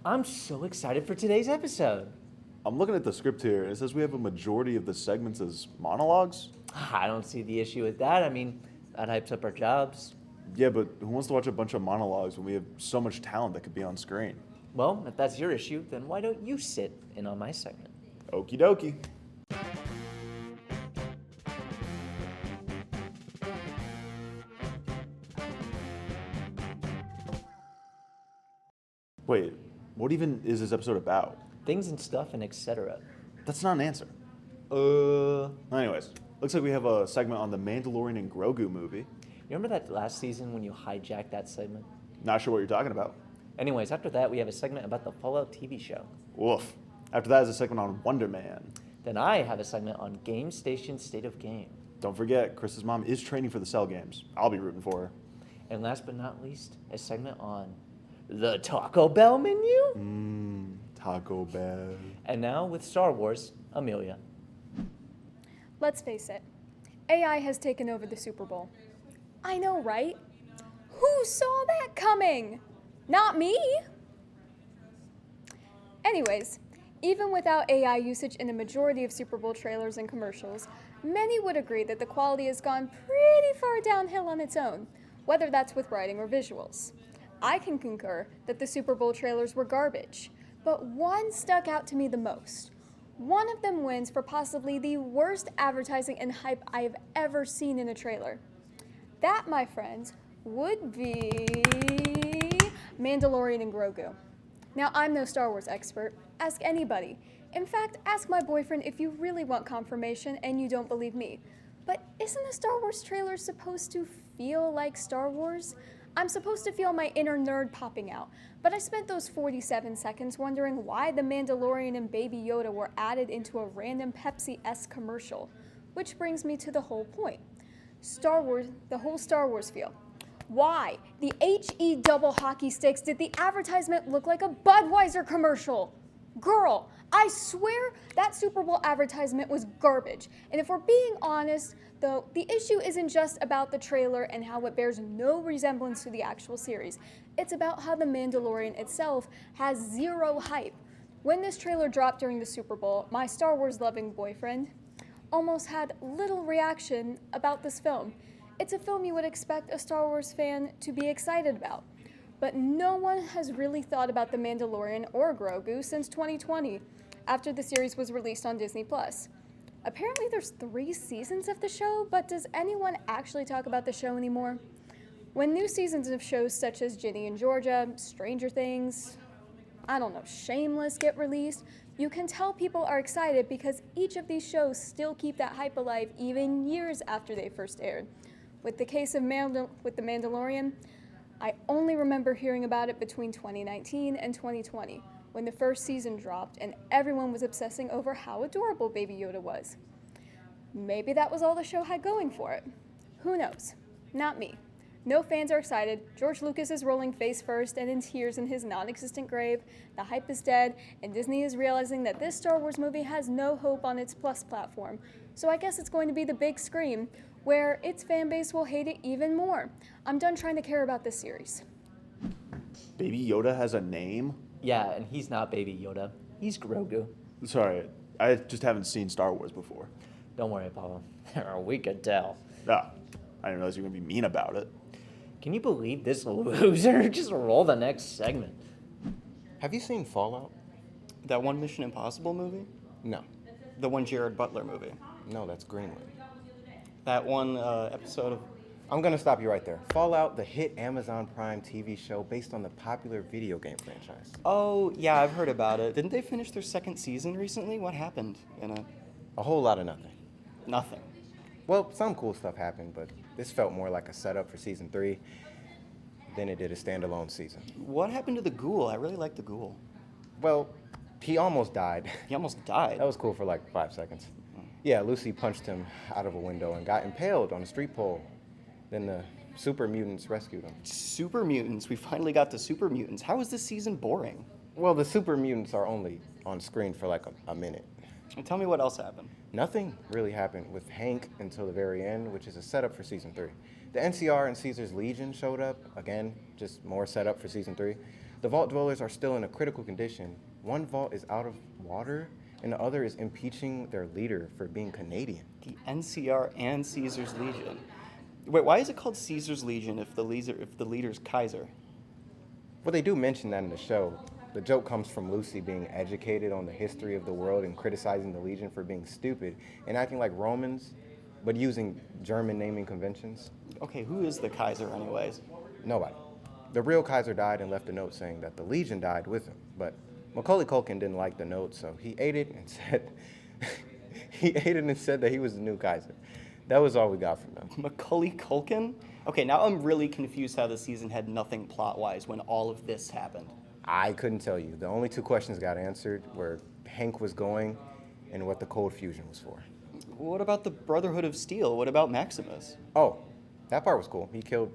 I'm so excited for today's episode. I'm looking at the script here, and it says we have a majority of the segments as monologues. I don't see the issue with that. I mean, that hypes up our jobs. Yeah, but who wants to watch a bunch of monologues when we have so much talent that could be on screen? Well, if that's your issue, then why don't you sit in on my segment? Okie dokie. Wait, what even is this episode about? Things and stuff and etc. That's not an answer. Anyways, looks like we have a segment on the Mandalorian and Grogu movie. You remember that last season when you hijacked that segment? Not sure what you're talking about. Anyways, after that, we have a segment about the Fallout TV show. Woof. After that is a segment on Wonder Man. Then I have a segment on Gaystation State of Game. Don't forget, Chris's mom is training for the Cell Games. I'll be rooting for her. And last but not least, a segment on the Taco Bell menu. Taco Bell. And now with Star Wars, Amelia. Let's face it, AI has taken over the Super Bowl. I know, right? Who saw that coming? Not me. Anyways, even without AI usage in a majority of Super Bowl trailers and commercials, many would agree that the quality has gone pretty far downhill on its own, whether that's with writing or visuals. I can concur that the Super Bowl trailers were garbage, but one stuck out to me the most. One of them wins for possibly the worst advertising and hype I have ever seen in a trailer. That, my friends, would be Mandalorian and Grogu. Now, I'm no Star Wars expert. Ask anybody. In fact, ask my boyfriend if you really want confirmation and you don't believe me. But isn't a Star Wars trailer supposed to feel like Star Wars? I'm supposed to feel my inner nerd popping out, but I spent those 47 seconds wondering why the Mandalorian and Baby Yoda were added into a random Pepsi-esque commercial. Which brings me to the whole point. Star Wars, the whole Star Wars feel. Why, the HE double hockey sticks, did the advertisement look like a Budweiser commercial? Girl, I swear that Super Bowl advertisement was garbage. And if we're being honest, though, the issue isn't just about the trailer and how it bears no resemblance to the actual series. It's about how The Mandalorian itself has zero hype. When this trailer dropped during the Super Bowl, my Star Wars-loving boyfriend almost had little reaction about this film. It's a film you would expect a Star Wars fan to be excited about. But no one has really thought about The Mandalorian or Grogu since 2020, after the series was released on Disney+. Apparently there's 3 seasons of the show, but does anyone actually talk about the show anymore? When new seasons of shows such as Ginny and Georgia, Stranger Things, Shameless get released, you can tell people are excited because each of these shows still keep that hype alive even years after they first aired. With the case of with The Mandalorian, I only remember hearing about it between 2019 and 2020, when the first season dropped and everyone was obsessing over how adorable Baby Yoda was. Maybe that was all the show had going for it. Who knows? Not me. No fans are excited, George Lucas is rolling face first and in tears in his non-existent grave, the hype is dead, and Disney is realizing that this Star Wars movie has no hope on its Plus platform. So I guess it's going to be the big scream, where its fan base will hate it even more. I'm done trying to care about this series. Baby Yoda has a name? Yeah, and he's not Baby Yoda. He's Grogu. Sorry, I just haven't seen Star Wars before. Don't worry, Papa. We could tell. Ah, I didn't realize you were going to be mean about it. Can you believe this loser? Just roll the next segment. Have you seen Fallout? That one Mission Impossible movie? No. The one Jared Butler movie? No, that's Greenland. That one episode of... I'm going to stop you right there. Fallout, the hit Amazon Prime TV show based on the popular video game franchise. Oh, yeah, I've heard about it. Didn't they finish their 2nd season recently? What happened in it? A whole lot of nothing. Nothing. Well, some cool stuff happened, but this felt more like a setup for season 3 than it did a standalone season. What happened to the ghoul? I really like the ghoul. Well, he almost died. He almost died. That was cool for like 5 seconds. Yeah, Lucy punched him out of a window and got impaled on a street pole. Then the super mutants rescued him. Super mutants. We finally got the super mutants. How is this season boring? Well, the super mutants are only on screen for like a minute. And tell me what else happened. Nothing really happened with Hank until the very end, which is a setup for season 3. The NCR and Caesar's Legion showed up, again, just more setup for season 3. The vault dwellers are still in a critical condition. One vault is out of water, and the other is impeaching their leader for being Canadian. The NCR and Caesar's Legion. Wait, why is it called Caesar's Legion if the leader's Kaiser? Well, they do mention that in the show. The joke comes from Lucy being educated on the history of the world and criticizing the Legion for being stupid and acting like Romans, but using German naming conventions. Okay, who is the Kaiser anyways? Nobody. The real Kaiser died and left a note saying that the Legion died with him, but Macaulay Culkin didn't like the note, so he ate it and said that he was the new Kaiser. That was all we got from them. Macaulay Culkin? Okay, now I'm really confused how the season had nothing plot-wise when all of this happened. I couldn't tell you. The only two questions got answered were Hank was going and what the cold fusion was for. What about the Brotherhood of Steel? What about Maximus? Oh, that part was cool. He killed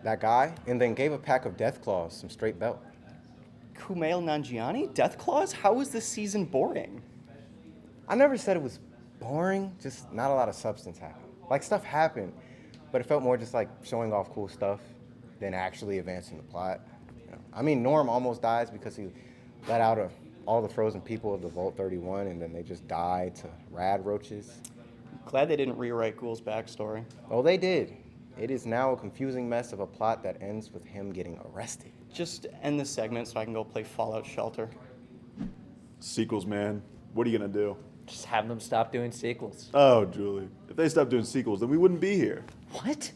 that guy and then gave a pack of death claws some straight belt. Kumail Nanjiani? Death Claws? How was this season boring? I never said it was boring, just not a lot of substance happened. Like, stuff happened, but it felt more just like showing off cool stuff than actually advancing the plot. You know? I mean, Norm almost dies because he let out all the frozen people of the Vault 31, and then they just died to rad roaches. Glad they didn't rewrite Ghoul's backstory. Oh, they did. It is now a confusing mess of a plot that ends with him getting arrested. Just end this segment so I can go play Fallout Shelter. Sequels, man. What are you gonna do? Just have them stop doing sequels. Oh, Julie. If they stopped doing sequels, then we wouldn't be here. What?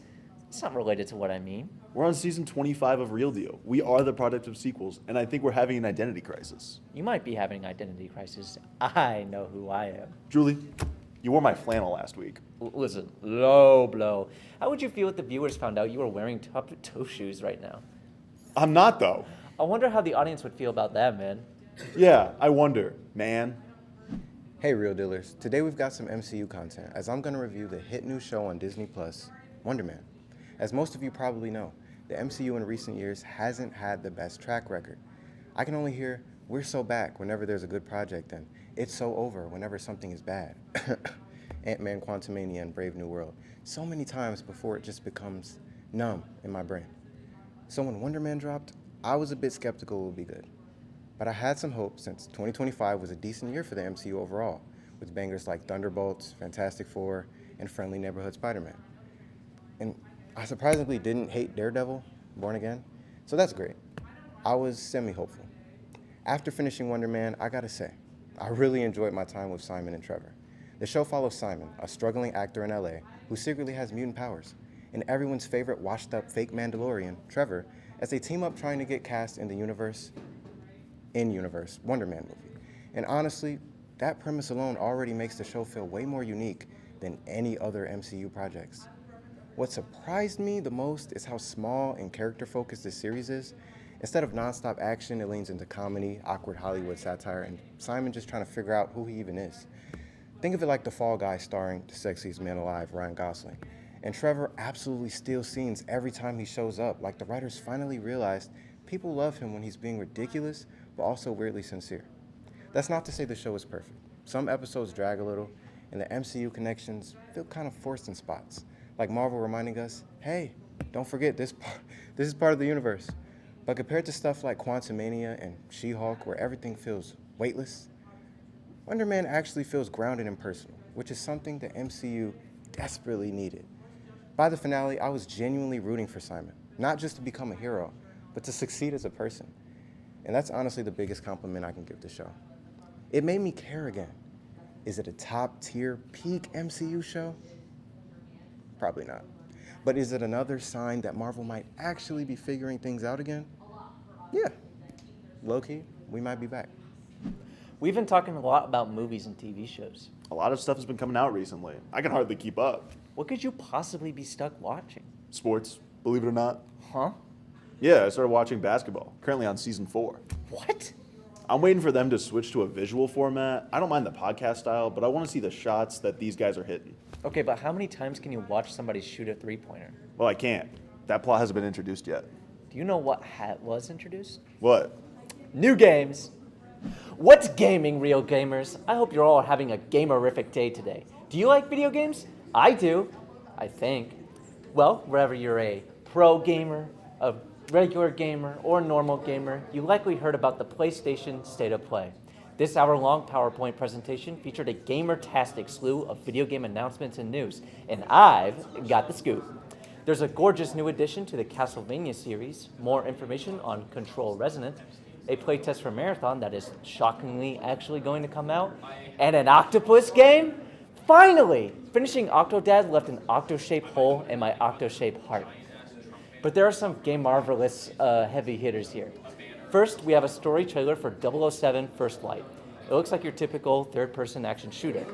It's not related to what I mean. We're on season 25 of Real Deal. We are the product of sequels, and I think we're having an identity crisis. You might be having an identity crisis. I know who I am. Julie, you wore my flannel last week. Listen, low blow. How would you feel if the viewers found out you were wearing toe shoes right now? I'm not, though. I wonder how the audience would feel about that, man. Yeah, I wonder, man. Hey, Real Dealers. Today we've got some MCU content, as I'm going to review the hit new show on Disney Plus, Wonder Man. As most of you probably know, the MCU in recent years hasn't had the best track record. I can only hear, "We're so back" whenever there's a good project, and "It's so over" whenever something is bad. Ant-Man, Quantumania, and Brave New World. So many times before it just becomes numb in my brain. So when Wonder Man dropped, I was a bit skeptical it would be good. But I had some hope since 2025 was a decent year for the MCU overall, with bangers like Thunderbolts, Fantastic Four, and Friendly Neighborhood Spider-Man. And I surprisingly didn't hate Daredevil, Born Again, so that's great. I was semi-hopeful. After finishing Wonder Man, I gotta say, I really enjoyed my time with Simon and Trevor. The show follows Simon, a struggling actor in LA who secretly has mutant powers, and everyone's favorite washed-up fake Mandalorian, Trevor, as they team up trying to get cast in the in-universe Wonder Man movie. And honestly, that premise alone already makes the show feel way more unique than any other MCU projects. What surprised me the most is how small and character-focused this series is. Instead of nonstop action, it leans into comedy, awkward Hollywood satire, and Simon just trying to figure out who he even is. Think of it like The Fall Guy starring the sexiest man alive, Ryan Gosling. And Trevor absolutely steals scenes every time he shows up, like the writers finally realized people love him when he's being ridiculous, but also weirdly sincere. That's not to say the show is perfect. Some episodes drag a little, and the MCU connections feel kind of forced in spots, like Marvel reminding us, hey, don't forget this is part of the universe. But compared to stuff like Quantumania and She-Hulk, where everything feels weightless, Wonder Man actually feels grounded and personal, which is something the MCU desperately needed. By the finale, I was genuinely rooting for Simon, not just to become a hero, but to succeed as a person. And that's honestly the biggest compliment I can give the show. It made me care again. Is it a top-tier, peak MCU show? Probably not. But is it another sign that Marvel might actually be figuring things out again? Yeah. Low-key, we might be back. We've been talking a lot about movies and TV shows. A lot of stuff has been coming out recently. I can hardly keep up. What could you possibly be stuck watching? Sports, believe it or not. Huh? Yeah, I started watching basketball, currently on season 4. What? I'm waiting for them to switch to a visual format. I don't mind the podcast style, but I want to see the shots that these guys are hitting. Okay, but how many times can you watch somebody shoot a three-pointer? Well, I can't. That plot hasn't been introduced yet. Do you know what was introduced? What? New games. What's gaming, real gamers? I hope you're all having a gamerific day today. Do you like video games? I do, I think. Well, wherever you're a pro gamer, a regular gamer or normal gamer, you likely heard about the PlayStation State of Play. This hour-long PowerPoint presentation featured a gamer-tastic slew of video game announcements and news, and I've got the scoop. There's a gorgeous new addition to the Castlevania series, more information on Control Resonant, a playtest for Marathon that is shockingly actually going to come out, and an octopus game? Finally! Finishing Octodad left an octo-shaped hole in my octo-shaped heart. But there are some Game Marvelous heavy hitters here. First, we have a story trailer for 007 First Light. It looks like your typical third-person action shooter.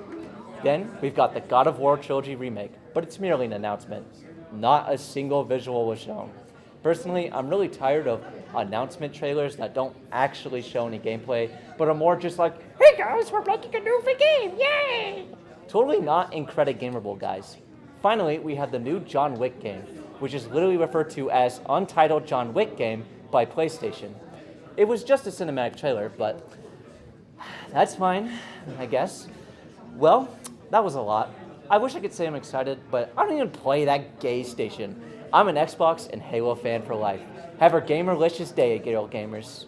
Then, we've got the God of War Trilogy remake, but it's merely an announcement. Not a single visual was shown. Personally, I'm really tired of announcement trailers that don't actually show any gameplay, but are more just like, hey guys, we're making a new game, yay! Totally not incredigamable, guys. Finally, we have the new John Wick game, which is literally referred to as Untitled John Wick Game by PlayStation. It was just a cinematic trailer, but that's fine, I guess. Well, that was a lot. I wish I could say I'm excited, but I don't even play that Gaystation. I'm an Xbox and Halo fan for life. Have a gamerlicious day, Gale Gamers.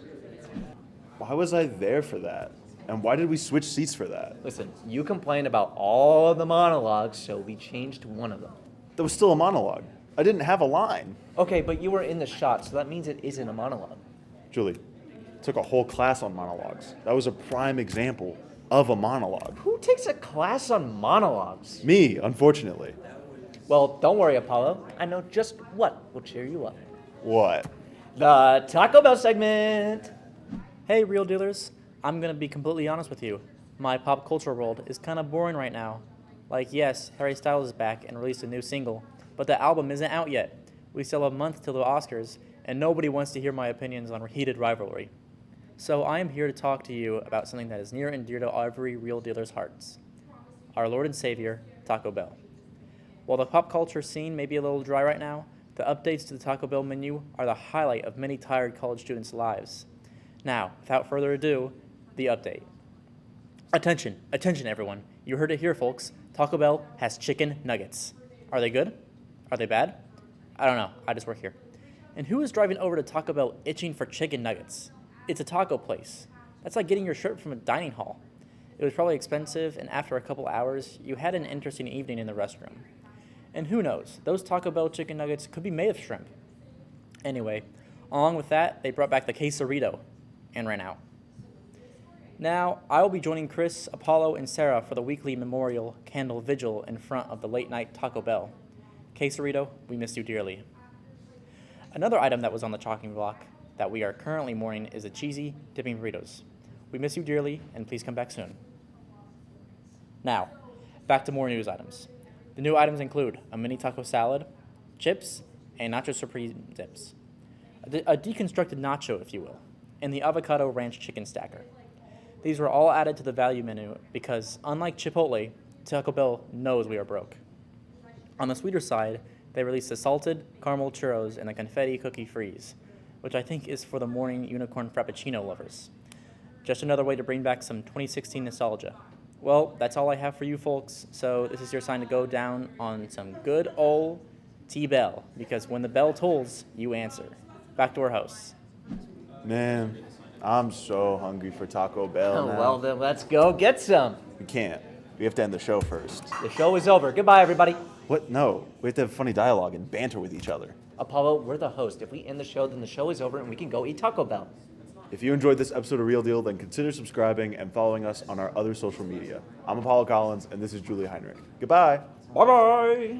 Why was I there for that? And why did we switch seats for that? Listen, you complained about all of the monologues, so we changed one of them. That was still a monologue. I didn't have a line. Okay, but you were in the shot, so that means it isn't a monologue. Julie, took a whole class on monologues. That was a prime example of a monologue. Who takes a class on monologues? Me, unfortunately. Well, don't worry, Apollo. I know just what will cheer you up. What? The Taco Bell segment. Hey, real dealers. I'm gonna be completely honest with you. My pop culture world is kind of boring right now. Like, yes, Harry Styles is back and released a new single, but the album isn't out yet. We still have a month till the Oscars, and nobody wants to hear my opinions on heated rivalry. So I am here to talk to you about something that is near and dear to every real dealer's hearts. Our Lord and Savior, Taco Bell. While the pop culture scene may be a little dry right now, the updates to the Taco Bell menu are the highlight of many tired college students' lives. Now, without further ado, the update. Attention, attention everyone. You heard it here, folks. Taco Bell has chicken nuggets. Are they good? Are they bad? I don't know. I just work here. And who is driving over to Taco Bell itching for chicken nuggets? It's a taco place. That's like getting your shirt from a dining hall. It was probably expensive, and after a couple hours, you had an interesting evening in the restroom. And who knows, those Taco Bell chicken nuggets could be made of shrimp. Anyway, along with that, they brought back the quesarito and ran out. Now, I will be joining Chris, Apollo, and Sarah for the weekly memorial candle vigil in front of the late-night Taco Bell. Quesarito, we miss you dearly. Another item that was on the chopping block that we are currently mourning is the cheesy dipping burritos. We miss you dearly, and please come back soon. Now, back to more news items. The new items include a mini taco salad, chips, and nacho supreme dips. A deconstructed nacho, if you will, and the avocado ranch chicken stacker. These were all added to the value menu because, unlike Chipotle, Taco Bell knows we are broke. On the sweeter side, they released the salted caramel churros and the confetti cookie freeze, which I think is for the morning unicorn frappuccino lovers. Just another way to bring back some 2016 nostalgia. Well, that's all I have for you folks, so this is your sign to go down on some good old T-Bell, because when the bell tolls, you answer. Back to our hosts. Man, I'm so hungry for Taco Bell now. Well, then let's go get some. We can't. We have to end the show first. The show is over. Goodbye, everybody. What? No. We have to have funny dialogue and banter with each other. Apollo, we're the host. If we end the show, then the show is over and we can go eat Taco Bell. If you enjoyed this episode of Real Deal, then consider subscribing and following us on our other social media. I'm Apollo Collins, and this is Julie Heinrich. Goodbye. Bye-bye.